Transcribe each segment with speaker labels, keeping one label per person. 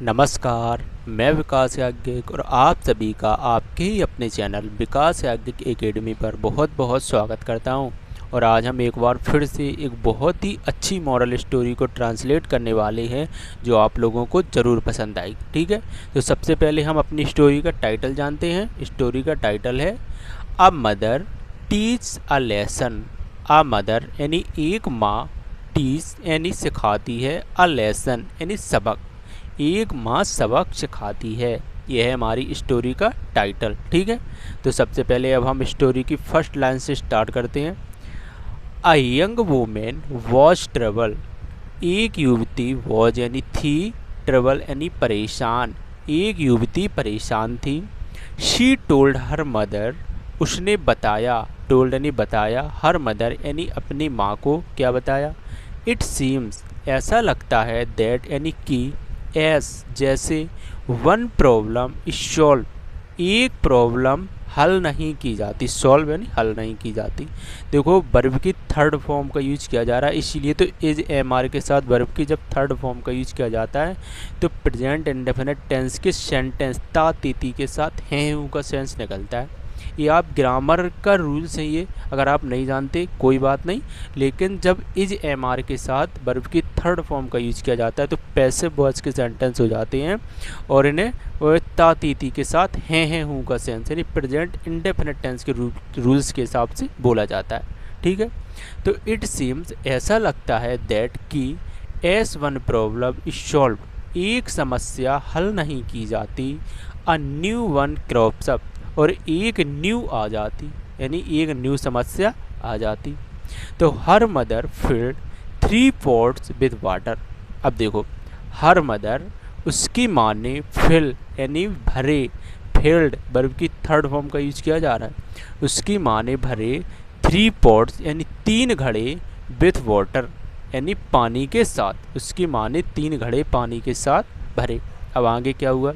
Speaker 1: नमस्कार। मैं विकास याज्ञिक और आप सभी का आपके ही अपने चैनल विकास याज्ञिक एकेडमी पर बहुत बहुत स्वागत करता हूं। और आज हम एक बार फिर से एक बहुत ही अच्छी मॉरल स्टोरी को ट्रांसलेट करने वाले हैं जो आप लोगों को ज़रूर पसंद आएगी। ठीक है, तो सबसे पहले हम अपनी स्टोरी का टाइटल जानते हैं। स्टोरी का टाइटल है a mother teach a lesson. A mother यानी एक माँ, टीच यानी सिखाती है, अ लेसन यानी सबक। एक माँ सबक सिखाती है। यह है हमारी स्टोरी का टाइटल। ठीक है, तो सबसे पहले अब हम स्टोरी की फर्स्ट लाइन से स्टार्ट करते हैं। A young women was trouble. एक युवती वॉज यानी थी, ट्रबल यानी परेशान। एक युवती परेशान थी। She told her mother. उसने बताया, टोल्ड यानी बताया, हर मदर यानी अपनी माँ को क्या बताया। इट सीम्स ऐसा लगता है, दैट यानी कि, एस जैसे, वन प्रॉब्लम इज सॉल्व एक प्रॉब्लम हल नहीं की जाती। सॉल्व यानी हल नहीं की जाती। देखो वर्ब की थर्ड फॉर्म का यूज किया जा रहा है, इसीलिए तो इज एम आर के साथ वर्ब की जब थर्ड फॉर्म का यूज किया जाता है तो प्रेजेंट इंडेफिनिट टेंस के सेंटेंस ता तीती के साथ हैं हूँ का सेंस निकलता है। ये आप ग्रामर का रूल्स है ये, अगर आप नहीं जानते कोई बात नहीं, लेकिन जब इज एम आर के साथ वर्ब की थर्ड फॉर्म का यूज किया जाता है तो पैसिव वॉइस के सेंटेंस हो जाते हैं और इन्हें ता तीती के साथ हैं हूँ का सेंस यानी प्रेजेंट इंडेफिनिट टेंस के रूल्स के हिसाब से बोला जाता है। ठीक है, तो इट सीम्स ऐसा लगता है, दैट कि, S one problem is solve एक समस्या हल नहीं की जाती, a new one crops up और एक न्यू आ जाती यानी एक न्यू समस्या आ जाती। तो her mother field 3 pots with water. अब देखो, हर मदर उसकी माँ ने फिल यानी भरे, फिल्ड वर्ब की थर्ड फॉर्म का यूज किया जा रहा है। उसकी माँ ने भरे 3 पॉट्स यानी 3 घड़े, विथ वाटर यानी पानी के साथ। उसकी माँ ने 3 घड़े पानी के साथ भरे। अब आगे क्या हुआ।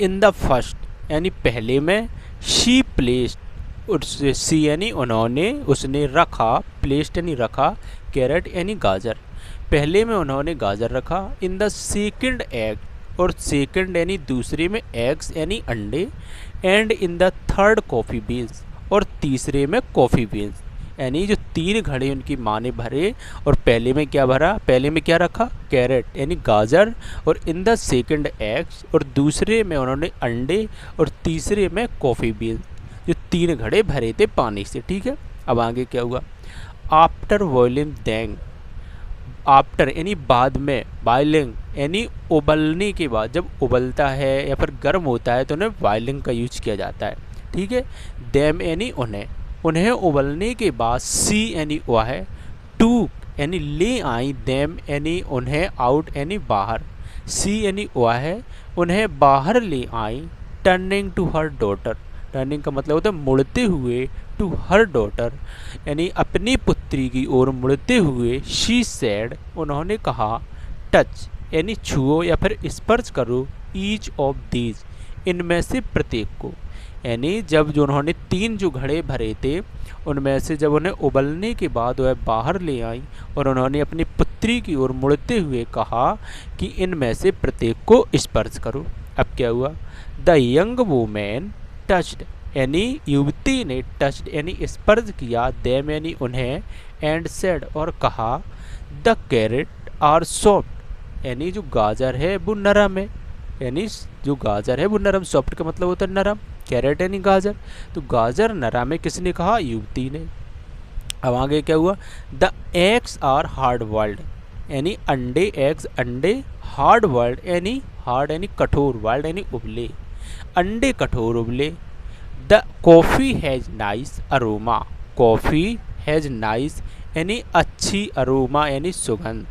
Speaker 1: इन द फर्स्ट यानी पहले में, शी प्लेस्ड उससे, सी यानी उन्होंने, उसने रखा, प्लेस्ड यानी रखा, कैरेट यानी गाजर। पहले में उन्होंने गाजर रखा। इन द सेकंड एग और सेकंड यानी दूसरे में एग्स यानी अंडे। And in the third coffee beans और तीसरे में कॉफ़ी बीन्स यानी जो 3 घड़े उनकी माँ ने भरे और पहले में क्या भरा, पहले में क्या रखा, कैरेट यानी गाजर, और इन द सेकंड एग्स और दूसरे में उन्होंने अंडे और तीसरे में कॉफ़ी बीन्स, जो 3 घड़े भरे थे पानी से। ठीक है, अब आगे क्या हुआ। आफ्टर बॉइलिंग देंग, आफ्टर यानी बाद में, बॉइलिंग यानी उबलने के बाद, जब उबलता है या फिर गर्म होता है तो उन्हें बॉइलिंग का यूज किया जाता है। ठीक है, देम यानी उन्हें, उन्हें उबलने के बाद, सी यानी वह है, टू यानी ले आई, देम यानी उन्हें, आउट यानी बाहर, सी यानी वह है, उन्हें बाहर ले आई, turning to her daughter, turning का मतलब होता है मुड़ते हुए, टू हर डॉटर यानी अपनी पुत्री की ओर मुड़ते हुए, शी सेड उन्होंने कहा, टच यानी छुओ या फिर स्पर्श करो, ईच ऑफ दीज इनमें से प्रत्येक को। यानी जब जो उन्होंने 3 जो घड़े भरे थे उनमें से जब उन्हें उबलने के बाद वह बाहर ले आई और उन्होंने अपनी पुत्री की ओर मुड़ते हुए कहा कि इनमें से प्रत्येक को स्पर्श करो। अब क्या हुआ। द यंग वुमेन टच्ड यानी युवती ने, टच्ड यानी स्पर्श किया, देम यानी उन्हें, एंड सेड और कहा, द कैरेट आर सॉफ्ट यानी जो गाजर है वो नरम है, यानी जो गाजर है वो नरम, सॉफ्ट का मतलब होता है नरम, कैरेट यानी गाजर, तो गाजर नरम है, किसने कहा, युवती ने। अब आगे क्या हुआ। The eggs are hard boiled यानी अंडे, एग्स अंडे, हार्ड बॉइल्ड यानी हार्ड यानी कठोर, बॉइल्ड यानी उबले, अंडे कठोर उबले। The coffee has nice aroma, coffee has nice यानी अच्छी, अरोमा यानी सुगंध,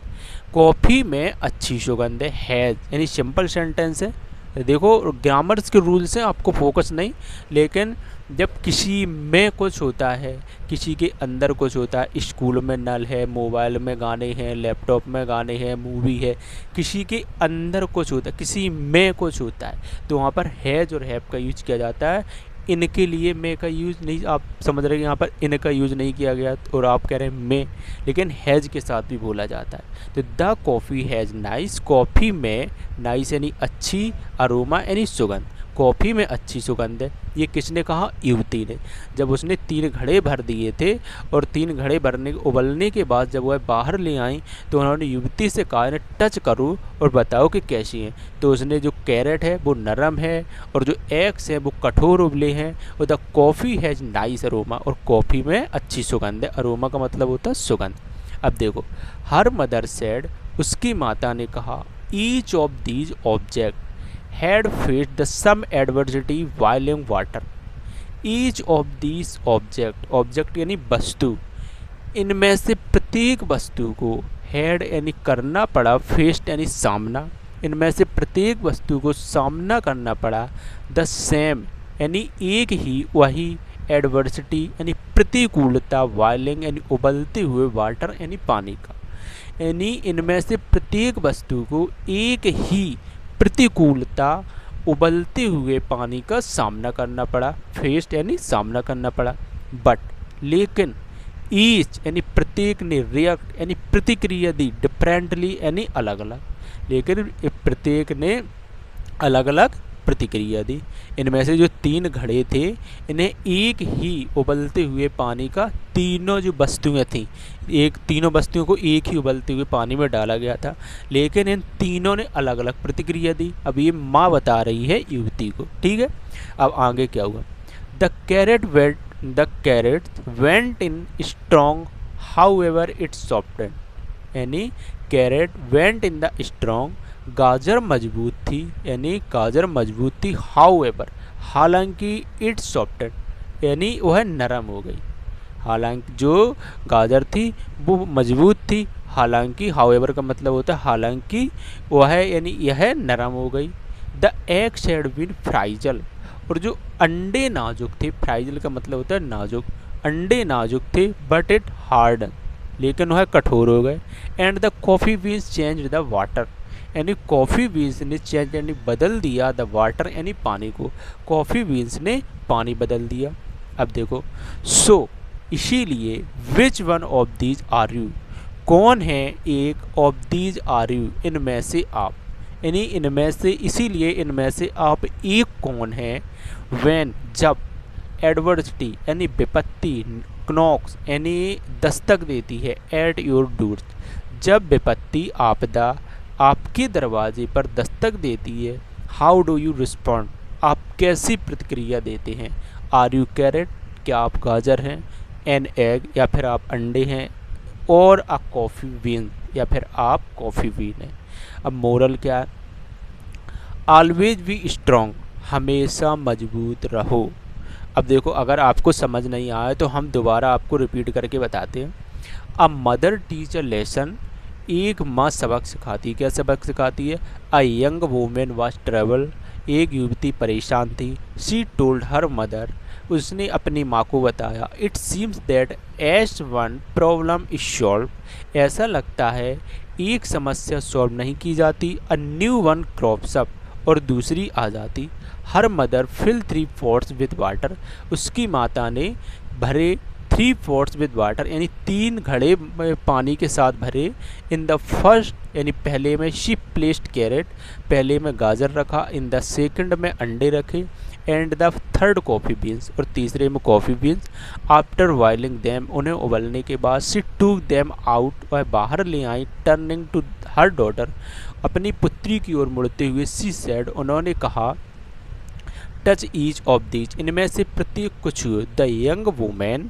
Speaker 1: कॉफ़ी में अच्छी सुगंध है। हैज़ यानी सिंपल सेंटेंस है। देखो ग्रामर्स के रूल्स हैं, आपको फोकस नहीं, लेकिन जब किसी में कुछ होता है, किसी के अंदर कुछ होता है, स्कूल में नल है, मोबाइल में गाने हैं, लैपटॉप में गाने हैं, मूवी है, किसी के अंदर कुछ होता है, किसी में कुछ होता है, तो वहाँ पर हैज़ और हैव का यूज किया जाता है इनके लिए मे का यूज़ नहीं, आप समझ रहे हैं यहाँ पर इन का यूज़ नहीं किया गया और आप कह रहे हैं मे, लेकिन हैज़ के साथ भी बोला जाता है। तो the coffee has nice, coffee में नाइस यानी अच्छी, अरोमा यानी सुगंध, कॉफ़ी में अच्छी सुगंध है। ये किसने कहा? युवती ने। जब उसने 3 घड़े भर दिए थे और 3 घड़े भरने उबलने के बाद जब वह बाहर ले आई तो उन्होंने युवती से कहा इन्हें टच करो और बताओ कि कैसी हैं। तो उसने जो कैरेट है वो नरम है और जो एग्स है वो कठोर उबले हैं। और the coffee has nice aroma, और कॉफ़ी में अच्छी सुगंध है। अरोमा का मतलब होता है सुगंध। अब देखो, हर मदर सेड, उसकी माता ने कहा, each of these object had faced the some adversity while in water. Each of these object यानी वस्तु, इनमें से प्रत्येक वस्तु को had यानी करना पड़ा, faced यानी सामना, इनमें से प्रत्येक वस्तु को सामना करना पड़ा, the same यानी एक ही वही, एडवर्सिटी यानी प्रतिकूलता, वायलिंग यानी उबलते हुए, वाटर यानी पानी का, यानी इनमें से प्रत्येक वस्तु को एक ही प्रतिकूलता, उबलते हुए पानी का सामना करना पड़ा, फेस्ट यानी सामना करना पड़ा। बट लेकिन, ईच यानी प्रत्येक ने, रिएक्ट यानी प्रतिक्रिया दी, डिफरेंटली यानी अलग अलग, लेकिन प्रत्येक ने अलग अलग प्रतिक्रिया दी। इनमें से जो 3 घड़े थे इन्हें एक ही उबलते हुए पानी का, तीनों जो वस्तुएं थीं, तीनों वस्तुओं को एक ही उबलते हुए पानी में डाला गया था, लेकिन इन तीनों ने अलग अलग प्रतिक्रिया दी। अब ये माँ बता रही है युवती को, ठीक है। अब आगे क्या हुआ? The carrot went in strong, however it softened, यानी carrot went in the strong, गाजर मजबूत थी, यानी गाजर मजबूत थी, हाउ एवर हालांकि, इट सॉफ्टेड यानी वह नरम हो गई। हालांकि जो गाजर थी वो मजबूत थी, हालांकि हाउ एवर का मतलब होता है हालांकि, वह यानी यह नरम हो गई। द एग्स हैड बीन फ्राइजल, और जो अंडे नाजुक थे, फ्राइजल का मतलब होता है नाजुक, अंडे नाजुक थे, बट इट हार्डन लेकिन वह कठोर हो गए। And the coffee beans change the water, यानी कॉफ़ी बीन्स ने चेंज यानी बदल दिया, द वाटर यानी पानी को, कॉफ़ी बीन्स ने पानी बदल दिया। अब देखो, सो इसीलिए, which one of these are you, कौन है एक, ऑफ दीज आर यू इनमें से आप, यानी इनमें से, इसीलिए इनमें से आप एक कौन है। व्हेन जब, एडवर्सिटी यानी विपत्ति, नॉक्स यानी दस्तक देती है, एट योर डोर जब विपत्ति, आपदा आपके दरवाजे पर दस्तक देती है। हाउ डू यू रिस्पॉन्ड, आप कैसी प्रतिक्रिया देते हैं। आर यू कैरेट, क्या आप गाजर हैं, एन एग या फिर आप अंडे हैं, और अ कॉफ़ी बीन या फिर आप कॉफ़ी बीन हैं। अब मोरल क्या है? ऑलवेज बी स्ट्रॉन्ग, हमेशा मजबूत रहो। अब देखो, अगर आपको समझ नहीं आया तो हम दोबारा आपको रिपीट करके बताते हैं। A mother teach a lesson, एक माँ सबक सिखाती है। क्या सबक सिखाती है? A young women was travel, एक युवती परेशान थी। शी टोल्ड हर मदर, उसने अपनी माँ को बताया। It seems that as one problem is solve, ऐसा लगता है एक समस्या सॉल्व नहीं की जाती। A new one crops up, और दूसरी आ जाती। हर mother fill 3 pots with water, उसकी माता ने भरे 3 पॉट्स विद वाटर, यानी 3 घड़े पानी के साथ भरे। इन द फर्स्ट यानी पहले में, शी प्लेस्ड कैरेट, पहले में गाजर रखा। इन द सेकंड में अंडे रखे। And the third coffee beans, और तीसरे में coffee beans. After boiling them, उन्हें उबलने के बाद, शी टूक देम आउट, वह बाहर ले आई। टर्निंग टू हर डॉटर, अपनी पुत्री की ओर मुड़ते हुए, शी सेड, उन्होंने कहा, टच ईच ऑफ दीज, इनमें से प्रत्येक कुछ। The young women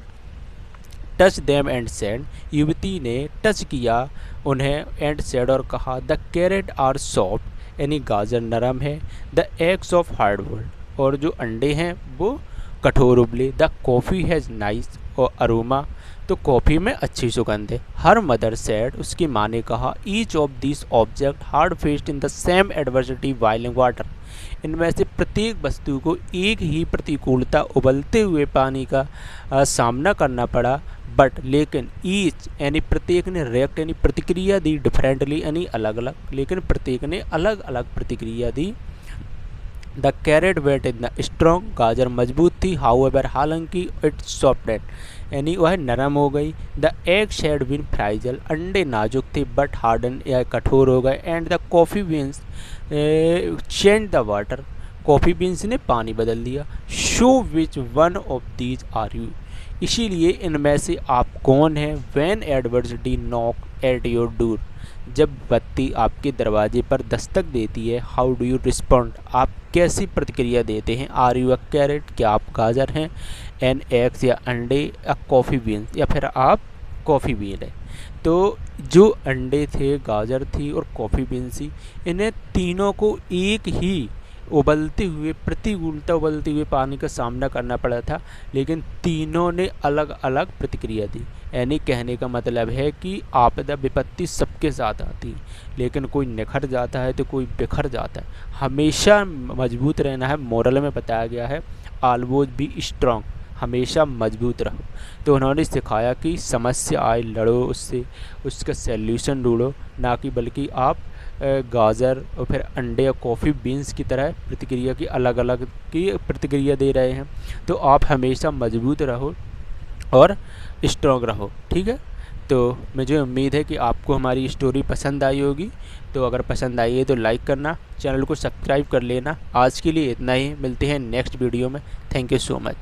Speaker 1: touch them and said, युवती ने टच किया उन्हें, एंड सेड और कहा, द कैरेट आर सॉफ्ट, यानी गाजर नरम है। द एग्स ऑफ हार्डवुड, और जो अंडे हैं वो कठोर उबले। द कॉफ़ी हैज़ नाइस और अरोमा, तो कॉफ़ी में अच्छी सुगंध है। हर मदर सेड, उसकी माँ ने कहा, each of this object hard faced in the same adversity while in water, इनमें से प्रत्येक वस्तु को एक ही प्रतिकूलता, उबलते हुए पानी का सामना करना पड़ा। बट लेकिन, ईच यानी प्रत्येक ने, रिएक्ट यानी प्रतिक्रिया दी, डिफरेंटली यानी अलग अलग, लेकिन प्रत्येक ने अलग अलग प्रतिक्रिया दी। The carrot went in the strong, गाजर मजबूत थी, हाउएवर हालांकि इट सॉफ्टेड, यानी वह नरम हो गई। The egg shed been fragile, अंडे नाजुक थे बट हार्डन या कठोर हो गए। And the coffee beans change the water, coffee beans ने पानी बदल दिया। So which one of these are you, इसीलिए इनमें से आप कौन हैं। When adversity knock at your door, जब बत्ती आपके दरवाजे पर दस्तक देती है। हाउ डू यू रिस्पॉन्ड, आप कैसी प्रतिक्रिया देते हैं। आर यू अ कैरेट, क्या आप गाजर हैं। एन एग्स या अंडे, अ कॉफ़ी बीन्स, या फिर आप कॉफ़ी बीन है। तो जो अंडे थे, गाजर थी और कॉफ़ी बीन्स थी, इन्हें तीनों को एक ही उबलते हुए, प्रतिकूलता उबलते हुए पानी का सामना करना पड़ा था, लेकिन तीनों ने अलग अलग प्रतिक्रिया दी। यानी कहने का मतलब है कि आपदा विपत्ति सबके साथ आती है, लेकिन कोई निखर जाता है तो कोई बिखर जाता है। हमेशा मजबूत रहना है, मोरल में बताया गया है ऑलवेज बी स्ट्रांग, हमेशा मजबूत रहो। तो उन्होंने सिखाया कि समस्या आए लड़ो उससे, उसका सल्यूशन ढूंढो, ना कि बल्कि आप गाजर और फिर अंडे और कॉफ़ी बीन्स की तरह प्रतिक्रिया की अलग अलग की प्रतिक्रिया दे रहे हैं। तो आप हमेशा मजबूत रहो और स्ट्रॉन्ग रहो, ठीक है। तो मुझे उम्मीद है कि आपको हमारी स्टोरी पसंद आई होगी। तो अगर पसंद आई है तो लाइक करना, चैनल को सब्सक्राइब कर लेना। आज के लिए इतना ही, मिलते हैं नेक्स्ट वीडियो में। Thank you so much.